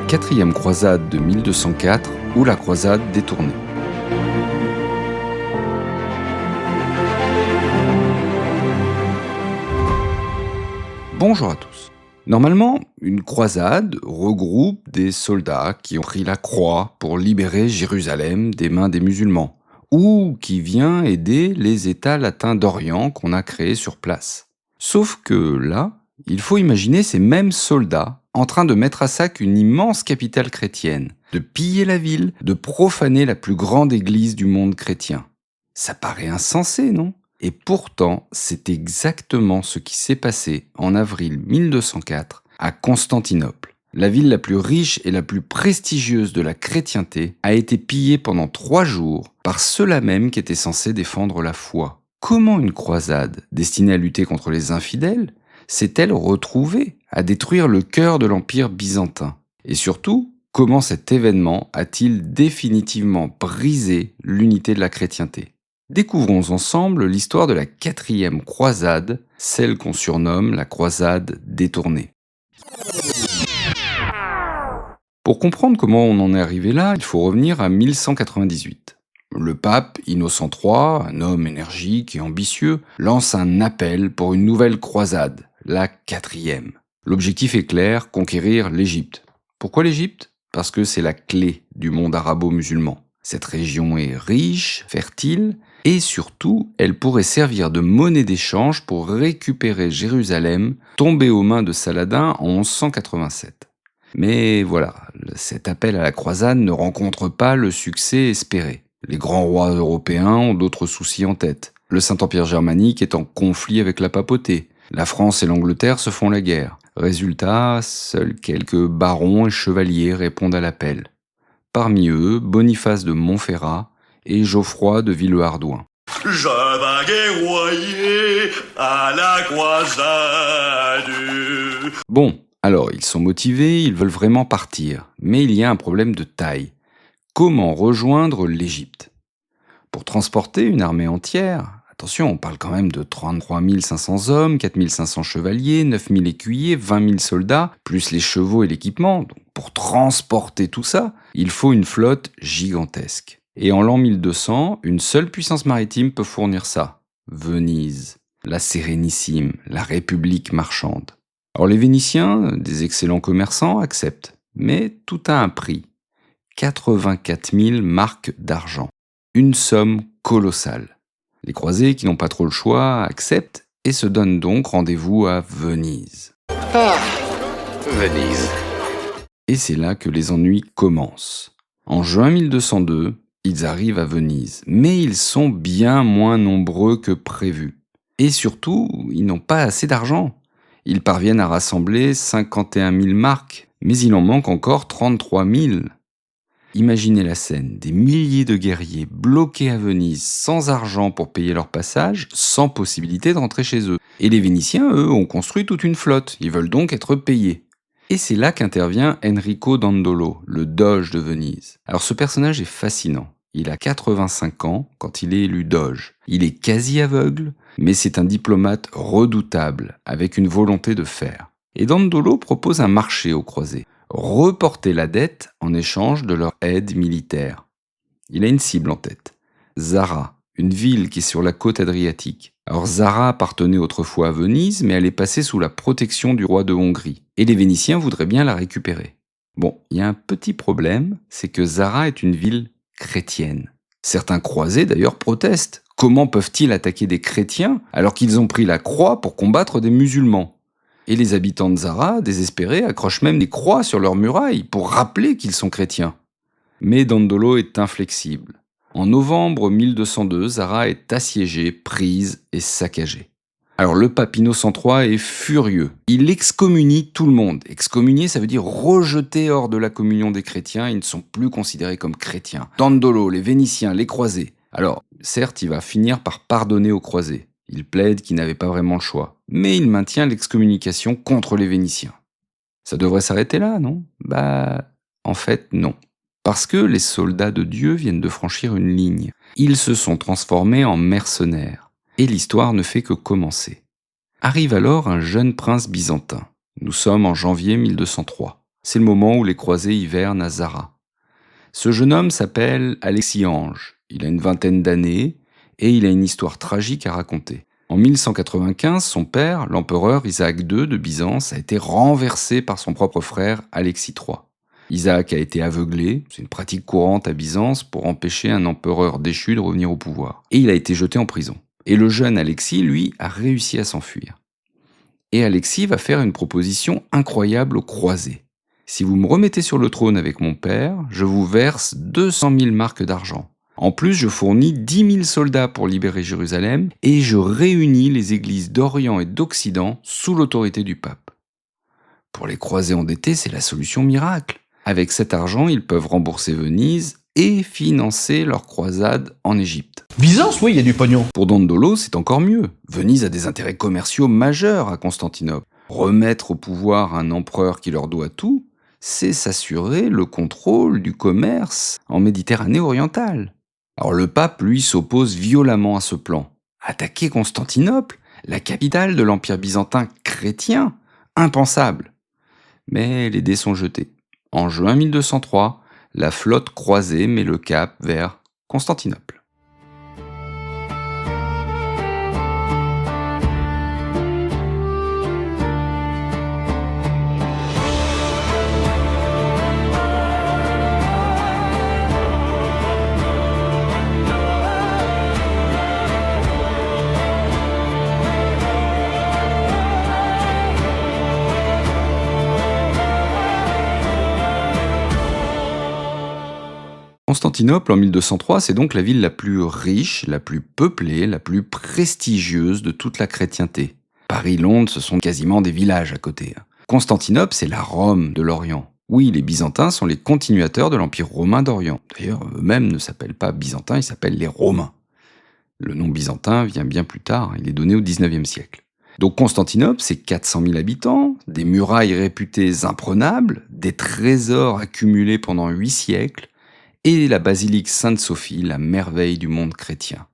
quatrième croisade de 1204 ou la croisade détournée. Bonjour à tous. Normalement, une croisade regroupe des soldats qui ont pris la croix pour libérer Jérusalem des mains des musulmans, ou qui vient aider les États latins d'Orient qu'on a créés sur place. Sauf que là, il faut imaginer ces mêmes soldats en train de mettre à sac une immense capitale chrétienne, de piller la ville, de profaner la plus grande église du monde chrétien. Ça paraît insensé, non ? Et pourtant, c'est exactement ce qui s'est passé en avril 1204 à Constantinople. La ville la plus riche et la plus prestigieuse de la chrétienté a été pillée pendant 3 jours par ceux-là même qui étaient censés défendre la foi. Comment une croisade, destinée à lutter contre les infidèles, s'est-elle retrouvée à détruire le cœur de l'Empire byzantin ? Et surtout, comment cet événement a-t-il définitivement brisé l'unité de la chrétienté ? Découvrons ensemble l'histoire de la 4e croisade, celle qu'on surnomme la croisade détournée. Pour comprendre comment on en est arrivé là, il faut revenir à 1198. Le pape Innocent III, un homme énergique et ambitieux, lance un appel pour une nouvelle croisade, la 4e. L'objectif est clair, conquérir l'Égypte. Pourquoi l'Égypte ? Parce que c'est la clé du monde arabo-musulman. Cette région est riche, fertile, et surtout, elle pourrait servir de monnaie d'échange pour récupérer Jérusalem, tombée aux mains de Saladin en 1187. Mais voilà, cet appel à la croisade ne rencontre pas le succès espéré. Les grands rois européens ont d'autres soucis en tête. Le Saint-Empire germanique est en conflit avec la papauté. La France et l'Angleterre se font la guerre. Résultat, seuls quelques barons et chevaliers répondent à l'appel. Parmi eux, Boniface de Montferrat et Geoffroy de Villehardouin. Je vais guerroyer à la croisade. Bon, alors ils sont motivés, ils veulent vraiment partir, mais il y a un problème de taille. Comment rejoindre l'Égypte ? Pour transporter une armée entière, attention, on parle quand même de 33 500 hommes, 4 500 chevaliers, 9 000 écuyers, 20 000 soldats, plus les chevaux et l'équipement. Donc, pour transporter tout ça, il faut une flotte gigantesque. Et en l'an 1200, une seule puissance maritime peut fournir ça. Venise, la Sérénissime, la République marchande. Alors les Vénitiens, des excellents commerçants, acceptent. Mais tout a un prix. 84 000 marques d'argent. Une somme colossale. Les croisés, qui n'ont pas trop le choix, acceptent et se donnent donc rendez-vous à Venise. Ah, Venise. Et c'est là que les ennuis commencent. En juin 1202, ils arrivent à Venise, mais ils sont bien moins nombreux que prévu. Et surtout, ils n'ont pas assez d'argent. Ils parviennent à rassembler 51 000 marques, mais il en manque encore 33 000. Imaginez la scène, des milliers de guerriers bloqués à Venise, sans argent pour payer leur passage, sans possibilité de rentrer chez eux. Et les Vénitiens, eux, ont construit toute une flotte, ils veulent donc être payés. Et c'est là qu'intervient Enrico Dandolo, le doge de Venise. Alors ce personnage est fascinant. Il a 85 ans quand il est élu doge. Il est quasi aveugle, mais c'est un diplomate redoutable, avec une volonté de faire. Et Dandolo propose un marché aux croisés. Reporter la dette en échange de leur aide militaire. Il a une cible en tête. Zara, une ville qui est sur la côte adriatique. Alors Zara appartenait autrefois à Venise, mais elle est passée sous la protection du roi de Hongrie. Et les Vénitiens voudraient bien la récupérer. Bon, il y a un petit problème, c'est que Zara est une ville chrétienne. Certains croisés d'ailleurs protestent. Comment peuvent-ils attaquer des chrétiens alors qu'ils ont pris la croix pour combattre des musulmans ? Et les habitants de Zara, désespérés, accrochent même des croix sur leurs murailles pour rappeler qu'ils sont chrétiens. Mais Dandolo est inflexible. En novembre 1202, Zara est assiégée, prise et saccagée. Alors le pape Innocent III est furieux. Il excommunie tout le monde. Excommunier, ça veut dire rejeter hors de la communion des chrétiens. Ils ne sont plus considérés comme chrétiens. Dandolo, les Vénitiens, les croisés. Alors, certes, il va finir par pardonner aux croisés. Il plaide qu'il n'avait pas vraiment le choix. Mais il maintient l'excommunication contre les Vénitiens. Ça devrait s'arrêter là, non ? En fait, non. Parce que les soldats de Dieu viennent de franchir une ligne. Ils se sont transformés en mercenaires. Et l'histoire ne fait que commencer. Arrive alors un jeune prince byzantin. Nous sommes en janvier 1203. C'est le moment où les croisés hivernent à Zara. Ce jeune homme s'appelle Alexis Ange. Il a une vingtaine d'années et il a une histoire tragique à raconter. En 1195, son père, l'empereur Isaac II de Byzance, a été renversé par son propre frère Alexis III. Isaac a été aveuglé, c'est une pratique courante à Byzance pour empêcher un empereur déchu de revenir au pouvoir. Et il a été jeté en prison. Et le jeune Alexis, lui, a réussi à s'enfuir. Et Alexis va faire une proposition incroyable aux croisés. Si vous me remettez sur le trône avec mon père, je vous verse 200 000 marques d'argent. En plus, je fournis 10 000 soldats pour libérer Jérusalem et je réunis les églises d'Orient et d'Occident sous l'autorité du pape. Pour les croisés endettés, c'est la solution miracle. Avec cet argent, ils peuvent rembourser Venise et financer leur croisade en Égypte. Byzance, oui, il y a du pognon. Pour Dandolo, c'est encore mieux. Venise a des intérêts commerciaux majeurs à Constantinople. Remettre au pouvoir un empereur qui leur doit tout, c'est s'assurer le contrôle du commerce en Méditerranée orientale. Alors le pape, lui, s'oppose violemment à ce plan. Attaquer Constantinople, la capitale de l'Empire byzantin chrétien, impensable. Mais les dés sont jetés. En juin 1203, la flotte croisée met le cap vers Constantinople. Constantinople, en 1203, c'est donc la ville la plus riche, la plus peuplée, la plus prestigieuse de toute la chrétienté. Paris, Londres, ce sont quasiment des villages à côté. Constantinople, c'est la Rome de l'Orient. Oui, les Byzantins sont les continuateurs de l'Empire romain d'Orient. D'ailleurs, eux-mêmes ne s'appellent pas Byzantins, ils s'appellent les Romains. Le nom byzantin vient bien plus tard, il est donné au XIXe siècle. Donc Constantinople, c'est 400 000 habitants, des murailles réputées imprenables, des trésors accumulés pendant 8 siècles, et la basilique Sainte-Sophie, la merveille du monde chrétien.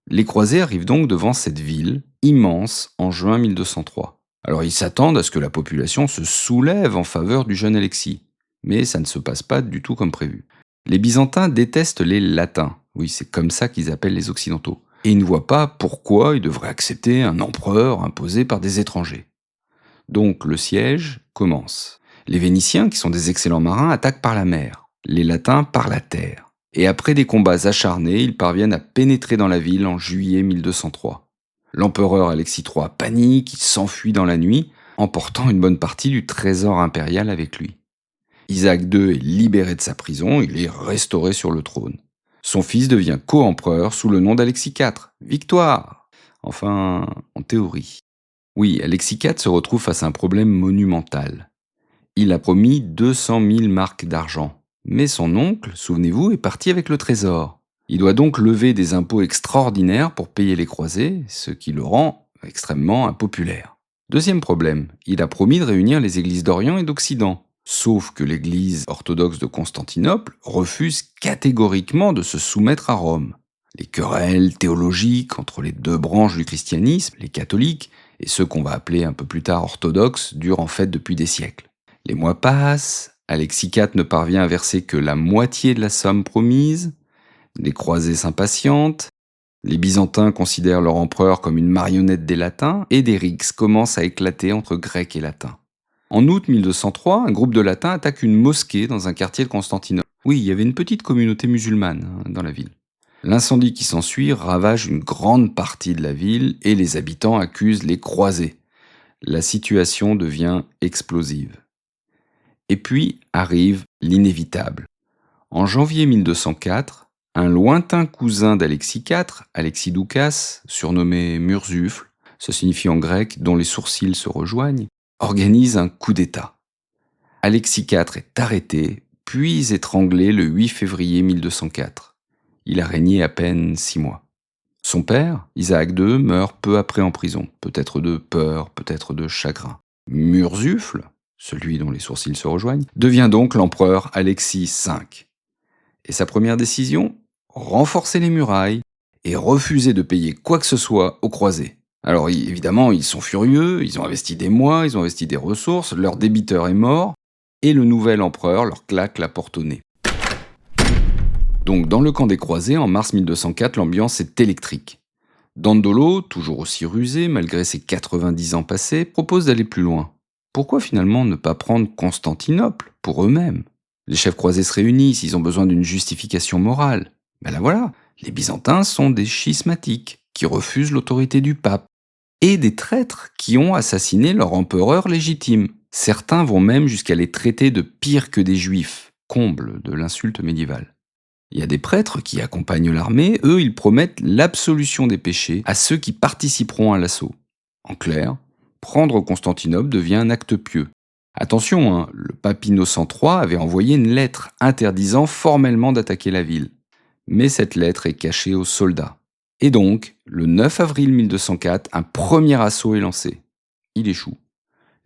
Les croisés arrivent donc devant cette ville immense en juin 1203. Alors ils s'attendent à ce que la population se soulève en faveur du jeune Alexis, mais ça ne se passe pas du tout comme prévu. Les Byzantins détestent les Latins, oui c'est comme ça qu'ils appellent les Occidentaux, et ils ne voient pas pourquoi ils devraient accepter un empereur imposé par des étrangers. Donc le siège commence. Les Vénitiens, qui sont des excellents marins, attaquent par la mer. Les Latins par la terre. Et après des combats acharnés, ils parviennent à pénétrer dans la ville en juillet 1203. L'empereur Alexis III panique, il s'enfuit dans la nuit, emportant une bonne partie du trésor impérial avec lui. Isaac II est libéré de sa prison, il est restauré sur le trône. Son fils devient co-empereur sous le nom d'Alexis IV. Victoire! Enfin, en théorie. Oui, Alexis IV se retrouve face à un problème monumental. Il a promis 200 000 marques d'argent. Mais son oncle, souvenez-vous, est parti avec le trésor. Il doit donc lever des impôts extraordinaires pour payer les croisés, ce qui le rend extrêmement impopulaire. Deuxième problème, il a promis de réunir les églises d'Orient et d'Occident. Sauf que l'église orthodoxe de Constantinople refuse catégoriquement de se soumettre à Rome. Les querelles théologiques entre les deux branches du christianisme, les catholiques, et ceux qu'on va appeler un peu plus tard orthodoxes, durent en fait depuis des siècles. Les mois passent, Alexis IV ne parvient à verser que la moitié de la somme promise, les croisés s'impatientent, les Byzantins considèrent leur empereur comme une marionnette des Latins, et des rixes commencent à éclater entre Grecs et Latins. En août 1203, un groupe de Latins attaque une mosquée dans un quartier de Constantinople. Oui, il y avait une petite communauté musulmane dans la ville. L'incendie qui s'ensuit ravage une grande partie de la ville et les habitants accusent les croisés. La situation devient explosive. Et puis arrive l'inévitable. En janvier 1204, un lointain cousin d'Alexis IV, Alexis Doukas, surnommé Murzuphle, ça signifie en grec « dont les sourcils se rejoignent », organise un coup d'État. Alexis IV est arrêté, puis étranglé le 8 février 1204. Il a régné à peine 6 mois. Son père, Isaac II, meurt peu après en prison, peut-être de peur, peut-être de chagrin. Murzuphle, celui dont les sourcils se rejoignent, devient donc l'empereur Alexis V. Et sa première décision ? Renforcer les murailles et refuser de payer quoi que ce soit aux croisés. Alors évidemment, ils sont furieux, ils ont investi des mois, ils ont investi des ressources, leur débiteur est mort, et le nouvel empereur leur claque la porte au nez. Donc dans le camp des croisés, en mars 1204, l'ambiance est électrique. Dandolo, toujours aussi rusé malgré ses 90 ans passés, propose d'aller plus loin. Pourquoi finalement ne pas prendre Constantinople pour eux-mêmes ? Les chefs croisés se réunissent, ils ont besoin d'une justification morale. Ben là voilà, les Byzantins sont des schismatiques qui refusent l'autorité du pape et des traîtres qui ont assassiné leur empereur légitime. Certains vont même jusqu'à les traiter de pire que des juifs, comble de l'insulte médiévale. Il y a des prêtres qui accompagnent l'armée, eux ils promettent l'absolution des péchés à ceux qui participeront à l'assaut. En clair, prendre Constantinople devient un acte pieux. Attention, le pape Innocent III avait envoyé une lettre interdisant formellement d'attaquer la ville. Mais cette lettre est cachée aux soldats. Et donc, le 9 avril 1204, un premier assaut est lancé. Il échoue.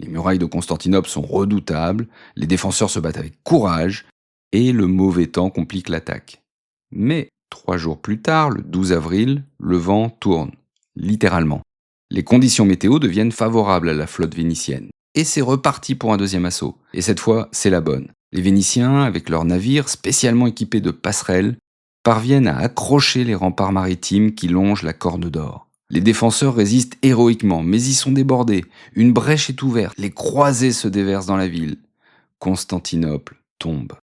Les murailles de Constantinople sont redoutables, les défenseurs se battent avec courage, et le mauvais temps complique l'attaque. Mais 3 jours plus tard, le 12 avril, le vent tourne, littéralement. Les conditions météo deviennent favorables à la flotte vénitienne. Et c'est reparti pour un deuxième assaut. Et cette fois, c'est la bonne. Les Vénitiens, avec leurs navires spécialement équipés de passerelles, parviennent à accrocher les remparts maritimes qui longent la Corne d'Or. Les défenseurs résistent héroïquement, mais ils sont débordés. Une brèche est ouverte, les croisés se déversent dans la ville. Constantinople tombe.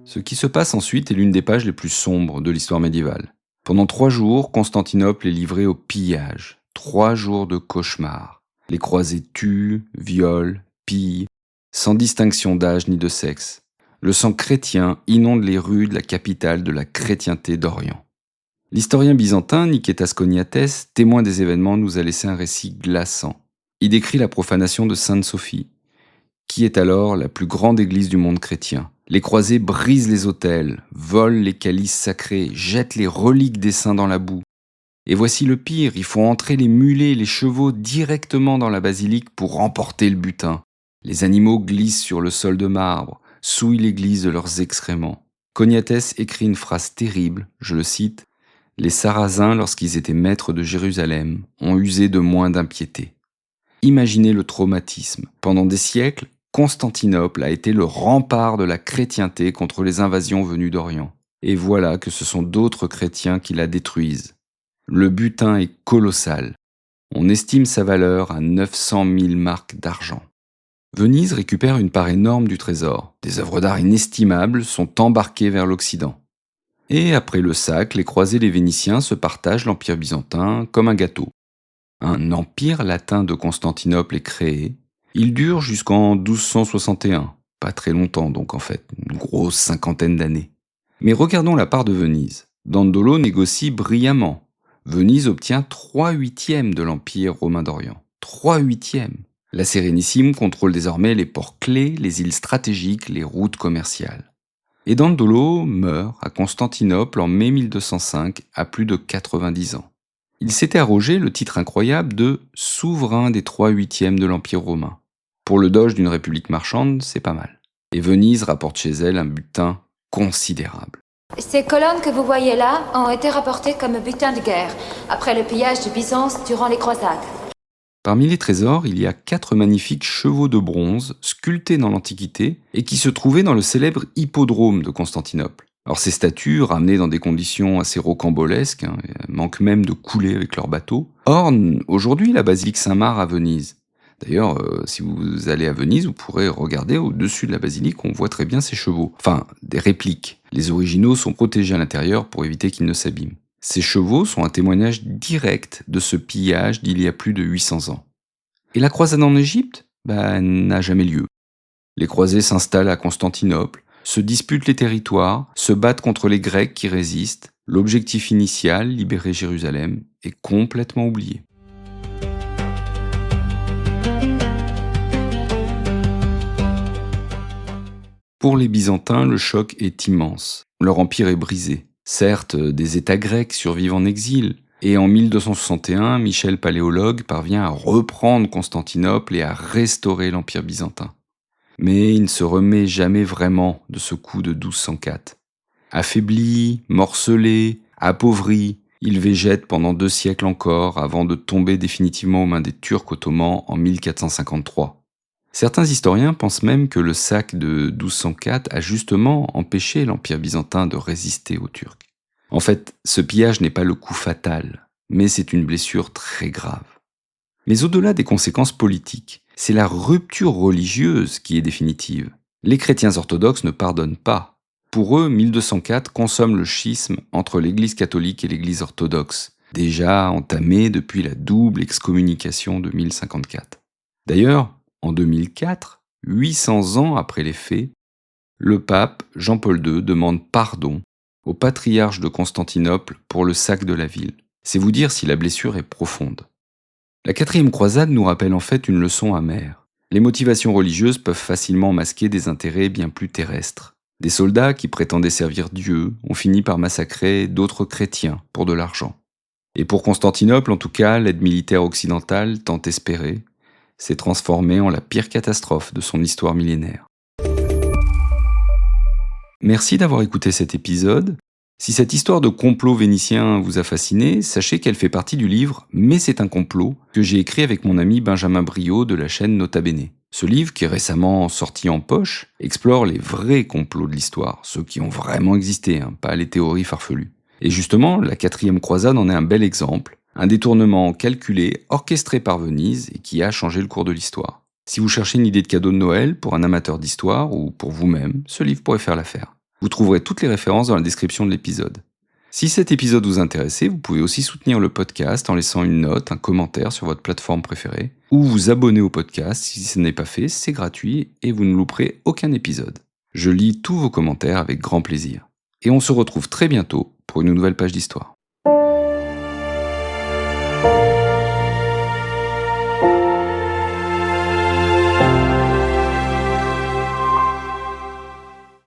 Ce qui se passe ensuite est l'une des pages les plus sombres de l'histoire médiévale. Pendant 3 jours, Constantinople est livrée au pillage. 3 jours de cauchemar. Les croisés tuent, violent, pillent, sans distinction d'âge ni de sexe. Le sang chrétien inonde les rues de la capitale de la chrétienté d'Orient. L'historien byzantin Niketas Choniates, témoin des événements, nous a laissé un récit glaçant. Il décrit la profanation de Sainte-Sophie, qui est alors la plus grande église du monde chrétien. Les croisés brisent les autels, volent les calices sacrés, jettent les reliques des saints dans la boue. Et voici le pire, il faut entrer les mulets et les chevaux directement dans la basilique pour remporter le butin. Les animaux glissent sur le sol de marbre, souillent l'église de leurs excréments. Choniates écrit une phrase terrible, je le cite, « Les Sarrasins, lorsqu'ils étaient maîtres de Jérusalem, ont usé de moins d'impiété. » Imaginez le traumatisme. Pendant des siècles, Constantinople a été le rempart de la chrétienté contre les invasions venues d'Orient. Et voilà que ce sont d'autres chrétiens qui la détruisent. Le butin est colossal. On estime sa valeur à 900 000 marks d'argent. Venise récupère une part énorme du trésor. Des œuvres d'art inestimables sont embarquées vers l'Occident. Et après le sac, les croisés et les Vénitiens se partagent l'Empire byzantin comme un gâteau. Un empire latin de Constantinople est créé. Il dure jusqu'en 1261, pas très longtemps donc en fait, une grosse 50aine d'années. Mais regardons la part de Venise. Dandolo négocie brillamment. Venise obtient 3/8 de l'Empire romain d'Orient. 3/8. La Sérénissime contrôle désormais les ports clés, les îles stratégiques, les routes commerciales. Et Dandolo meurt à Constantinople en mai 1205, à plus de 90 ans. Il s'était arrogé le titre incroyable de « souverain des 3/8 de l'Empire romain ». Pour le doge d'une république marchande, c'est pas mal. Et Venise rapporte chez elle un butin considérable. Ces colonnes que vous voyez là ont été rapportées comme butin de guerre, après le pillage de Byzance durant les croisades. Parmi les trésors, il y a 4 magnifiques chevaux de bronze sculptés dans l'Antiquité et qui se trouvaient dans le célèbre hippodrome de Constantinople. Alors ces statues, ramenées dans des conditions assez rocambolesques, manquent même de couler avec leurs bateaux, ornent aujourd'hui la basilique Saint-Marc à Venise. D'ailleurs, si vous allez à Venise, vous pourrez regarder au-dessus de la basilique, on voit très bien ces chevaux. Enfin, des répliques. Les originaux sont protégés à l'intérieur pour éviter qu'ils ne s'abîment. Ces chevaux sont un témoignage direct de ce pillage d'il y a plus de 800 ans. Et la croisade en Égypte n'a jamais lieu. Les croisés s'installent à Constantinople, se disputent les territoires, se battent contre les Grecs qui résistent. L'objectif initial, libérer Jérusalem, est complètement oublié. Pour les Byzantins, le choc est immense. Leur empire est brisé. Certes, des États grecs survivent en exil, Et en 1261, Michel Paléologue parvient à reprendre Constantinople et à restaurer l'Empire byzantin. Mais il ne se remet jamais vraiment de ce coup de 1204. Affaibli, morcelé, appauvri, il végète pendant 2 siècles encore avant de tomber définitivement aux mains des Turcs ottomans en 1453. Certains historiens pensent même que le sac de 1204 a justement empêché l'Empire byzantin de résister aux Turcs. En fait, ce pillage n'est pas le coup fatal, mais c'est une blessure très grave. Mais au-delà des conséquences politiques, c'est la rupture religieuse qui est définitive. Les chrétiens orthodoxes ne pardonnent pas. Pour eux, 1204 consomme le schisme entre l'Église catholique et l'Église orthodoxe, déjà entamé depuis la double excommunication de 1054. D'ailleurs, en 2004, 800 ans après les faits, le pape Jean-Paul II demande pardon au patriarche de Constantinople pour le sac de la ville. C'est vous dire si la blessure est profonde. La 4e croisade nous rappelle en fait une leçon amère. Les motivations religieuses peuvent facilement masquer des intérêts bien plus terrestres. Des soldats qui prétendaient servir Dieu ont fini par massacrer d'autres chrétiens pour de l'argent. Et pour Constantinople, en tout cas, l'aide militaire occidentale, tant espérée, s'est transformée en la pire catastrophe de son histoire millénaire. Merci d'avoir écouté cet épisode. Si cette histoire de complot vénitien vous a fasciné, sachez qu'elle fait partie du livre « Mais c'est un complot » que j'ai écrit avec mon ami Benjamin Briot de la chaîne Nota Bene. Ce livre, qui est récemment sorti en poche, explore les vrais complots de l'histoire, ceux qui ont vraiment existé, pas les théories farfelues. Et justement, la 4e croisade en est un bel exemple, un détournement calculé, orchestré par Venise et qui a changé le cours de l'histoire. Si vous cherchez une idée de cadeau de Noël pour un amateur d'histoire ou pour vous-même, ce livre pourrait faire l'affaire. Vous trouverez toutes les références dans la description de l'épisode. Si cet épisode vous intéressait, vous pouvez aussi soutenir le podcast en laissant une note, un commentaire sur votre plateforme préférée, ou vous abonner au podcast si ce n'est pas fait, c'est gratuit et vous ne louperez aucun épisode. Je lis tous vos commentaires avec grand plaisir. Et on se retrouve très bientôt pour une nouvelle page d'histoire.